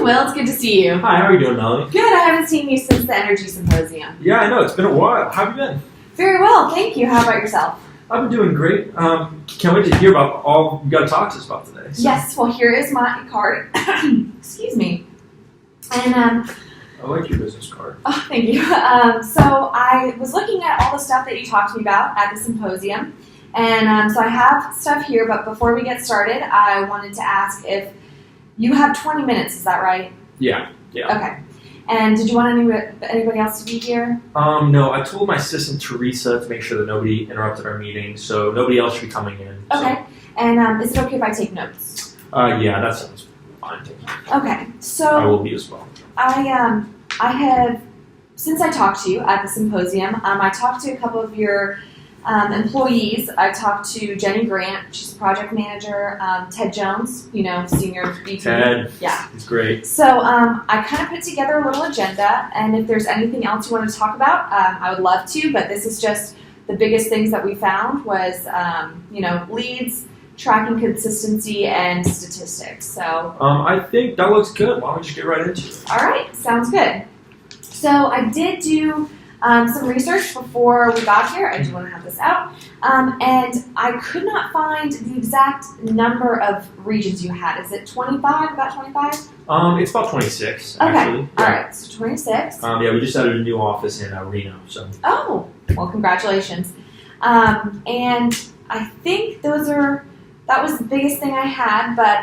Will. It's good to see you. Hi, how are you doing, Melanie? Good. I haven't seen you since the Energy Symposium. Yeah, I know. It's been a while. How have you been? Very well, thank you. How about yourself? I've been doing great. Can't wait to hear about all you got to talk to us about today. So. Yes, well, here is my card. Excuse me. And I like your business card. Oh, thank you. So I was looking at all the stuff that you talked to me about at the symposium. And so I have stuff here, but before we get started, I wanted to ask if you have 20 minutes, is that right? Yeah. Okay. And did you want anybody else to be here? No, I told my assistant Teresa to make sure that nobody interrupted our meeting, so nobody else should be coming in. Okay. So. And is it okay if I take notes? Yeah, that sounds fine. Okay. So I will be as well. I have, since I talked to you at the symposium, I talked to a couple of your employees. I talked to Jenny Grant, she's a project manager, Ted Jones, senior VP. Ted, yeah, he's great. So I kind of put together a little agenda, and if there's anything else you want to talk about, I would love to, but this is just the biggest things that we found was, leads, tracking consistency, and statistics. So I think that looks good. Why don't we just get right into it? All right, sounds good. So I did do some research before we got here. I do want to have this out. And I could not find the exact number of regions you had. Is it 25? About 25? It's about 26, okay. actually. All right, so 26. Yeah, we just added a new office in Reno. So. Oh, well, congratulations. And I think that was the biggest thing I had, but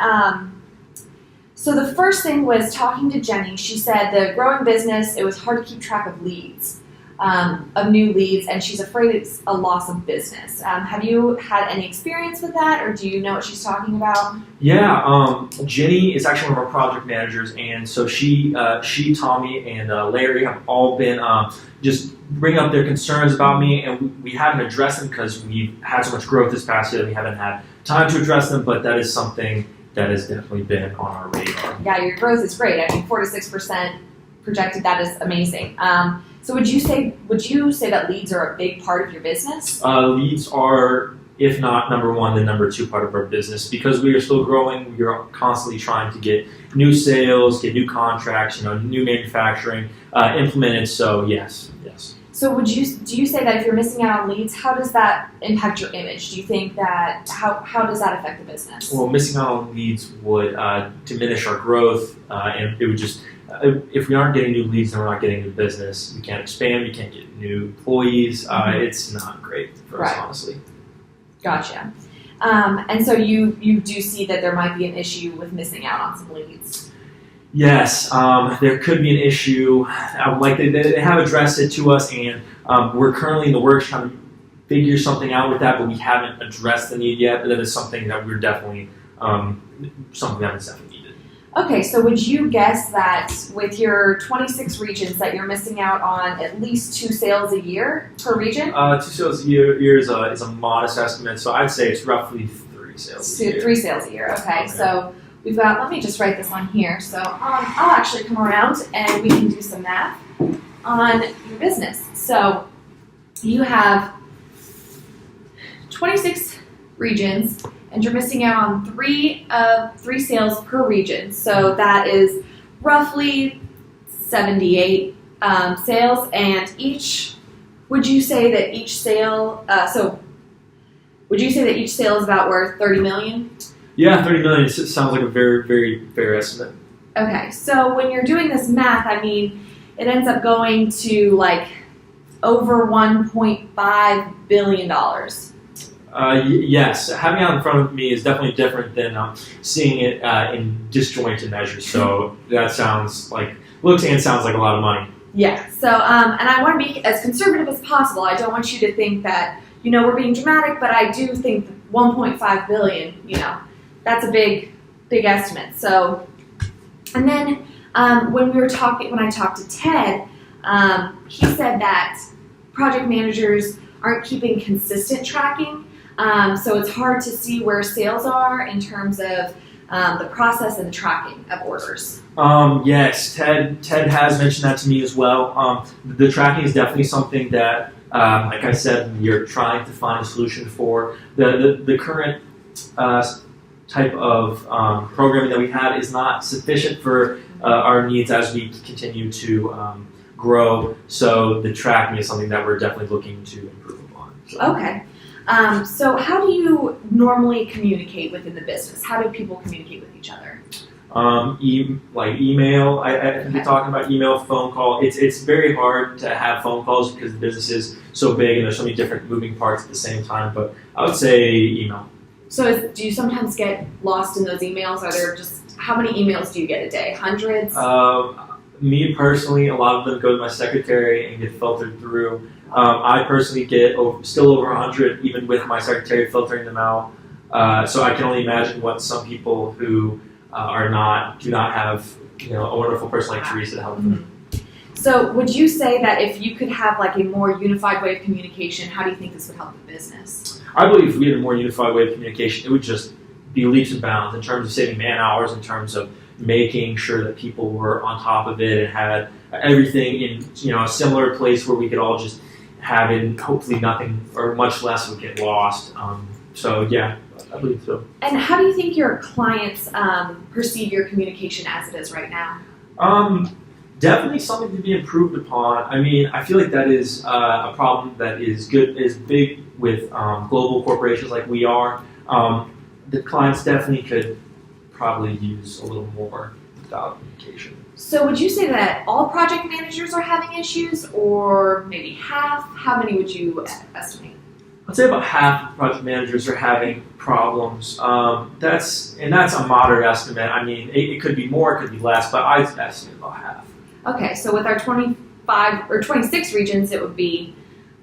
so the first thing was talking to Jenny. She said the growing business, it was hard to keep track of leads. Of new leads, and she's afraid it's a loss of business. Have you had any experience with that, or do you know what she's talking about? Yeah, Jenny is actually one of our project managers, and so she, Tommy, and Larry have all been just bringing up their concerns about me, and we haven't addressed them because we've had so much growth this past year that we haven't had time to address them, but that is something that has definitely been on our radar. Yeah, your growth is great. I mean, 4 to 6% projected, that is amazing. So would you say that leads are a big part of your business? Leads are, if not number one, then number two part of our business. Because we are still growing, we are constantly trying to get new sales, get new contracts, new manufacturing implemented. So yes. So do you say that if you're missing out on leads, how does that impact your image? Do you think that, how does that affect the business? Well, missing out on leads would diminish our growth, and it would just, if we aren't getting new leads, then we're not getting new business. We can't expand, we can't get new employees. It's not great for us, honestly. Gotcha. And so you do see that there might be an issue with missing out on some leads? Yes, there could be an issue. They have addressed it to us, and we're currently in the works trying to figure something out with that, but we haven't addressed the need yet. But that is something that we're definitely needed. Okay, so would you guess that with your 26 regions that you're missing out on at least 2 sales a year per region? 2 sales a year is a modest estimate, so I'd say it's roughly 3 sales a year. 3 sales a year, okay. So we've got, let me just write this on here. So I'll actually come around and we can do some math on your business. So you have 26 regions, and you're missing out on 3 sales per region. So that is roughly 78 sales, and would you say that each sale is about worth 30 million? Yeah, 30 million. It sounds like a very, very fair estimate. Okay, so when you're doing this math, I mean, it ends up going to like over $1.5 billion. Yes, having it out in front of me is definitely different than seeing it in disjointed measures. So that sounds like a lot of money. Yeah. So and I want to be as conservative as possible. I don't want you to think that we're being dramatic, but I do think 1.5 billion. That's a big estimate. So, and then when I talked to Ted, he said that project managers aren't keeping consistent tracking. So it's hard to see where sales are in terms of the process and the tracking of orders. Yes, Ted has mentioned that to me as well. The tracking is definitely something that, like I said, we are trying to find a solution for. The current type of programming that we have is not sufficient for our needs as we continue to grow. So the tracking is something that we're definitely looking to improve upon. So. Okay. So how do you normally communicate within the business? How do people communicate with each other? Email. I think you're talking about email, phone call. It's very hard to have phone calls because the business is so big and there's so many different moving parts at the same time. But I would say email. So do you sometimes get lost in those emails? Are there how many emails do you get a day? Hundreds? Me personally, a lot of them go to my secretary and get filtered through. I personally get still over 100, even with my secretary filtering them out. So I can only imagine what some people who do not have a wonderful person like Teresa to help them. So would you say that if you could have like a more unified way of communication, how do you think this would help the business? I believe if we had a more unified way of communication, it would just be leaps and bounds in terms of saving man hours, in terms of making sure that people were on top of it and had everything in a similar place where we could all just have it, and hopefully nothing or much less would get lost. So yeah, I believe so. And how do you think your clients perceive your communication as it is right now? Definitely something to be improved upon. I mean, I feel like that is a problem that is big with global corporations like we are. The clients definitely could probably use a little more without communication. So would you say that all project managers are having issues, or maybe half? How many would you estimate? I'd say about half of project managers are having problems. That's a moderate estimate. I mean, it could be more, it could be less, but I'd estimate about half. Okay, so with our 25 or 26 regions, it would be,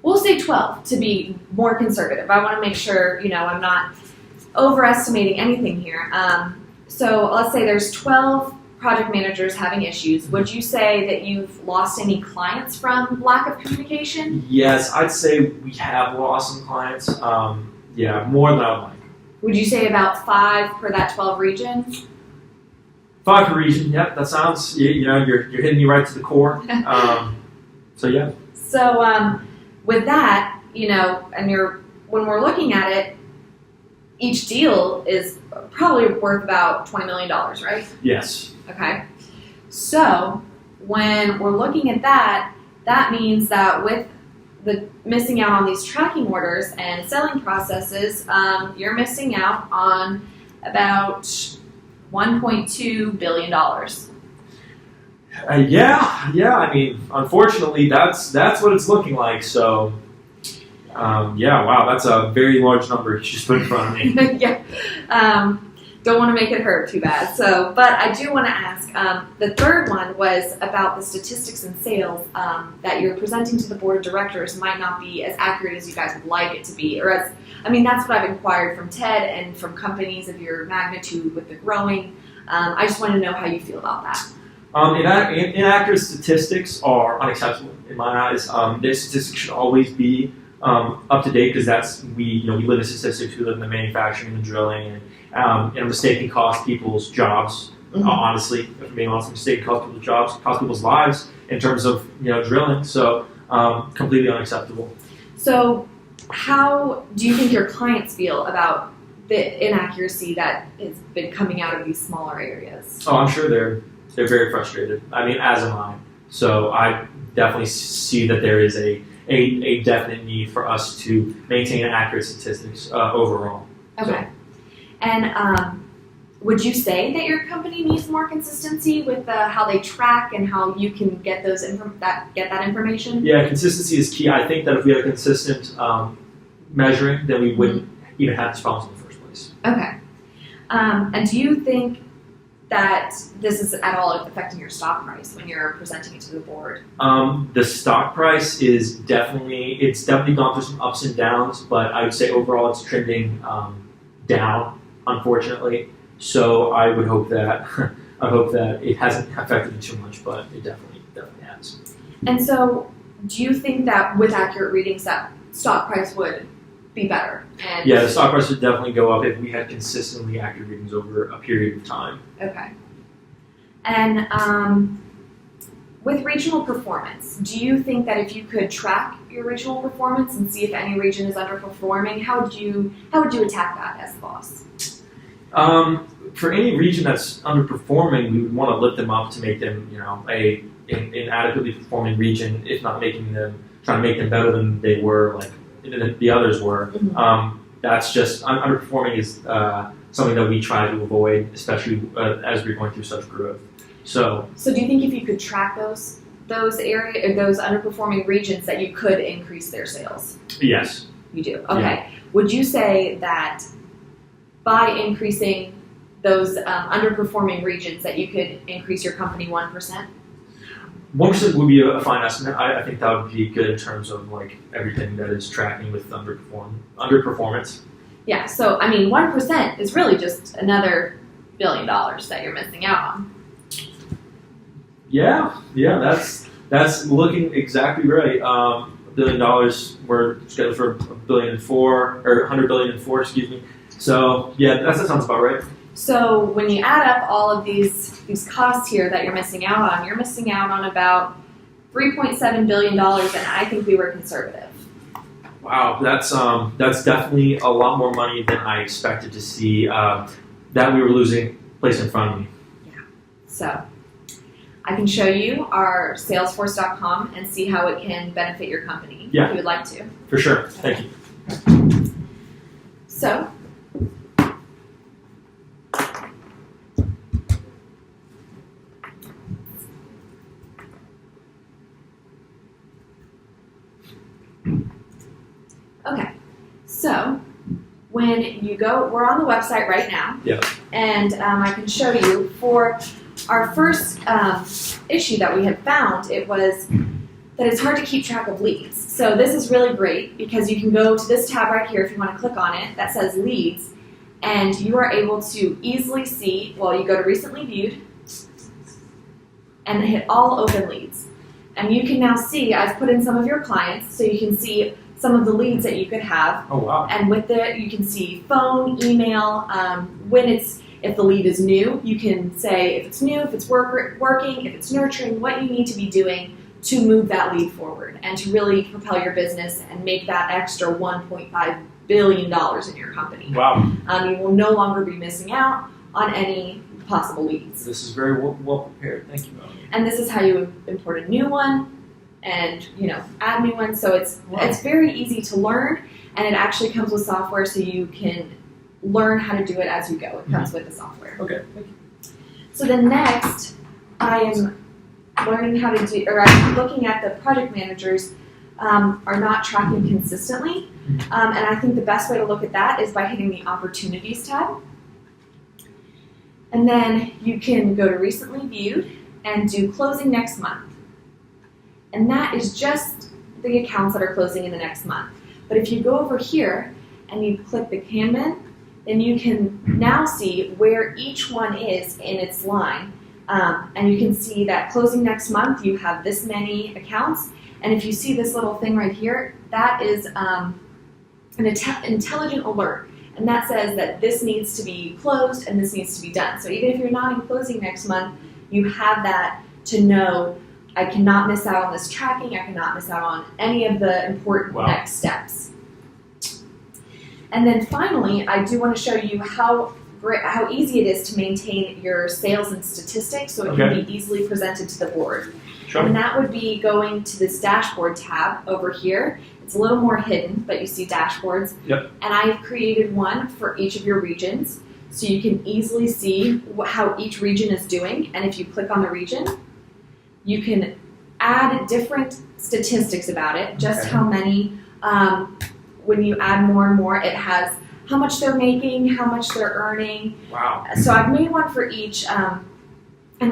we'll say 12 to be more conservative. I want to make sure, I'm not overestimating anything here. So let's say there's 12 project managers having issues. Would you say that you've lost any clients from lack of communication? Yes, I'd say we have lost some clients. More than I would like. Would you say about 5 per that 12 regions? 5 per region, yep, that sounds, you're hitting me right to the core. So yeah. So with that, and when we're looking at it, each deal is probably worth about $20 million, right? Yes. Okay. So when we're looking at that, that means that with the missing out on these tracking orders and selling processes, you're missing out on about $1.2 billion. I mean, unfortunately, that's what it's looking like. So, wow, that's a very large number you just put in front of me. Yeah. Don't want to make it hurt too bad. So, but I do want to ask, the third one was about the statistics and sales that you're presenting to the board of directors might not be as accurate as you guys would like it to be, that's what I've inquired from Ted and from companies of your magnitude with the growing. I just want to know how you feel about that. Inaccurate statistics are unacceptable in my eyes. Their statistics should always be up to date because we live in statistics. We live in the manufacturing and the drilling, and a mistake can cost people's jobs. Honestly, if I'm being honest, a mistake can cost people's jobs, cost people's lives in terms of drilling. So completely unacceptable. So how do you think your clients feel about the inaccuracy that has been coming out of these smaller areas? Oh, I'm sure they're very frustrated. I mean, as am I. So I definitely see that there is a definite need for us to maintain accurate statistics overall. Okay. So. And would you say that your company needs more consistency with how they track and how you can get that information? Yeah, consistency is key. I think that if we had a consistent measuring, then we wouldn't even have these problems in the first place. Okay. And do you think that this is at all affecting your stock price when you're presenting it to the board? The stock price is definitely gone through some ups and downs, but I would say overall it's trending down, unfortunately. So I would hope that it hasn't affected it too much, but it definitely has. And so, do you think that with accurate readings, that stock price would be better? Yeah, the stock price would definitely go up if we had consistently accurate readings over a period of time. Okay. And with regional performance, do you think that if you could track your regional performance and see if any region is underperforming, how would you attack that as the boss? for any region that's underperforming, we would want to lift them up to make them, an adequately performing region, if not trying to make them better than they were, like the others were. Mm-hmm. That's just underperforming is something that we try to avoid, especially as we're going through such growth. So do you think if you could track those area or those underperforming regions that you could increase their sales? Yes. You do. Okay. Yeah. Would you say that by increasing those underperforming regions that you could increase your company 1%? 1% would be a fine estimate. I think that would be good in terms of like everything that is tracking with underperformance. Yeah. So 1% is really just another $1 billion that you're missing out on. Yeah, that's looking exactly right. $1 billion, we're scheduled for $1.4 billion or $100 billion, excuse me. So yeah, that sounds about right. So when you add up all of these costs here that you're missing out on, you're missing out on about $3.7 billion, and I think we were conservative. Wow, that's definitely a lot more money than I expected to see that we were losing placed in front of me. Yeah. So I can show you our Salesforce.com and see how it can benefit your company if you would like to. For sure. Thank you. So okay. So when you go, we're on the website right now. Yeah. And I can show you for our first issue that we had found, it was that it's hard to keep track of leads. So this is really great because you can go to this tab right here if you want to click on it that says leads, and you are able to easily see, well, you go to recently viewed and hit all open leads. And you can now see, I've put in some of your clients so you can see some of the leads that you could have. Oh, wow. And with it, you can see phone, email, if the lead is new, you can say if it's new, if it's working, if it's nurturing, what you need to be doing to move that lead forward and to really propel your business and make that extra $1.5 billion in your company. Wow. You will no longer be missing out on any possible leads. This is very well prepared. Thank you, Melanie. And this is how you import a new one and add new ones. So it's very easy to learn, and it actually comes with software so you can learn how to do it as you go. It comes with the software. Okay. So then next, I am learning how to do, or I'm looking at the project managers are not tracking consistently. And I think the best way to look at that is by hitting the Opportunities tab. And then you can go to Recently Viewed and do Closing Next Month. And that is just the accounts that are closing in the next month. But if you go over here and you click the Kanban, then you can now see where each one is in its line. And you can see that closing next month, you have this many accounts. And if you see this little thing right here, that is an intelligent alert. And that says that this needs to be closed and this needs to be done. So even if you're not in closing next month, you have that to know, I cannot miss out on this tracking, I cannot miss out on any of the important next steps. And then finally, I do want to show you how easy it is to maintain your sales and statistics so it can be easily presented to the board. Sure. And that would be going to this dashboard tab over here. It's a little more hidden, but you see dashboards. Yep. And I've created one for each of your regions so you can easily see how each region is doing. And if you click on the region, you can add different statistics about it, just how many. When you add more and more, it has how much they're making, how much they're earning. Wow. So I've made one for each, and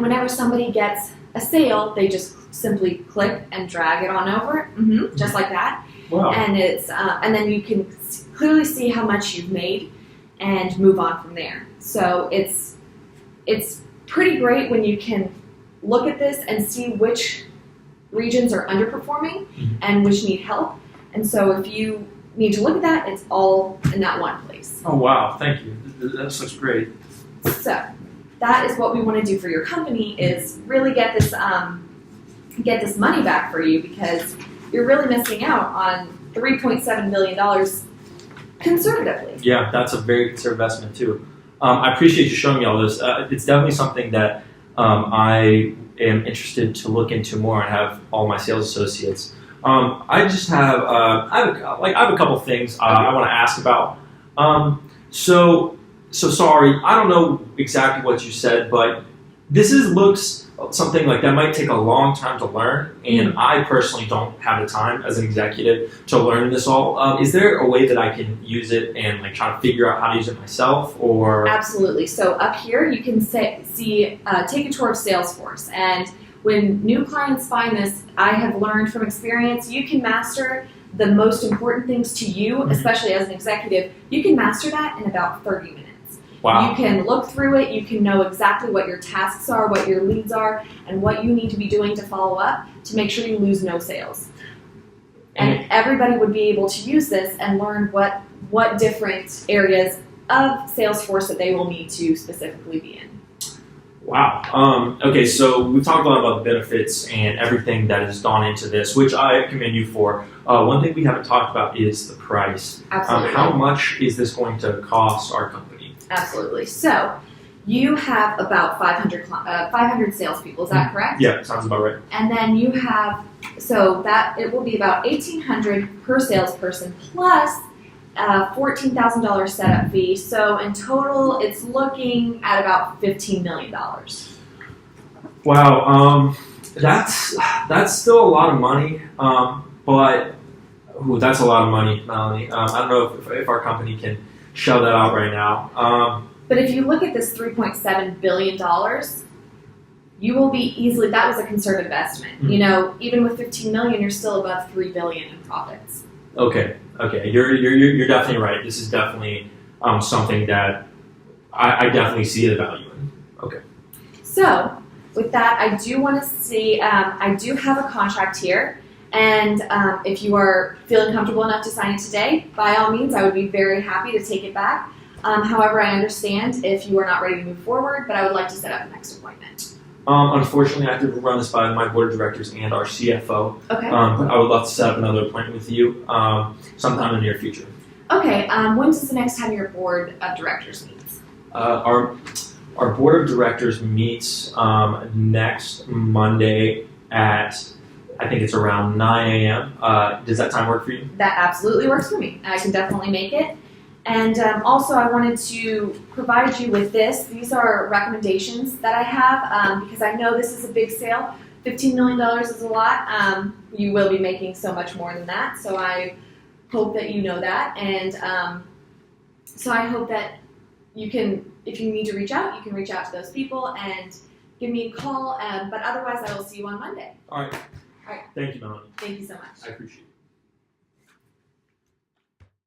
whenever somebody gets a sale, they just simply click and drag it on over, just like that. Wow. And it's and then you can clearly see how much you've made and move on from there. So it's pretty great when you can look at this and see which regions are underperforming and which need help. And so if you need to look at that, it's all in that one place. Oh, wow. Thank you. That looks great. So that is what we want to do for your company, is really get this money back for you, because you're really missing out on $3.7 billion conservatively. Yeah, that's a very conservative investment too. I appreciate you showing me all this. It's definitely something that I am interested to look into more and have all my sales associates. I just have I have a couple things I want to ask about. So sorry, I don't know exactly what you said, but looks something like that might take a long time to learn, and I personally don't have the time as an executive to learn this all. Is there a way that I can use it and like try to figure out how to use it myself? Or Absolutely. So up here you can take a tour of Salesforce, and when new clients find this, I have learned from experience, you can master the most important things to you, especially as an executive. You can master that in about 30 minutes. Wow. You can look through it, you can know exactly what your tasks are, what your leads are, and what you need to be doing to follow up to make sure you lose no sales. And everybody would be able to use this and learn what different areas of Salesforce that they will need to specifically be in. Wow. Okay, so we've talked a lot about the benefits and everything that has gone into this, which I commend you for. One thing we haven't talked about is the price. Absolutely. How much is this going to cost our company? Absolutely. So you have about 500 salespeople. Is that correct? Yeah, sounds about right. And then you have, so that it will be about $1,800 per salesperson plus $14,000 setup fee. So in total, it's looking at about $15 million. Wow, that's still a lot of money, but that's a lot of money, Melanie. I don't know if our company can shell that out right now. But if you look at this $3.7 billion, you will be easily, that was a conservative estimate. You know, even with $15 million, you're still above $3 billion in profits. Okay, you're definitely right. This is definitely something that I definitely see the value in. Okay. So with that, I do want to see, I do have a contract here. And if you are feeling comfortable enough to sign it today, by all means, I would be very happy to take it back. However, I understand if you are not ready to move forward, but I would like to set up the next appointment. Unfortunately, I have to run this by my board of directors and our CFO. Okay. But I would love to set up another appointment with you sometime in the near future. Okay. When's the next time your board of directors meets? Our board of directors meets next Monday at, I think it's around 9 a.m. Does that time work for you? That absolutely works for me. I can definitely make it. And also, I wanted to provide you with this. These are recommendations that I have because I know this is a big sale. $15 million is a lot. You will be making so much more than that. So I hope that you know that. And so I hope that you can, if you need to reach out, you can reach out to those people and give me a call. But otherwise, I will see you on Monday. All right. All right. Thank you, Melanie. Thank you so much. I appreciate it.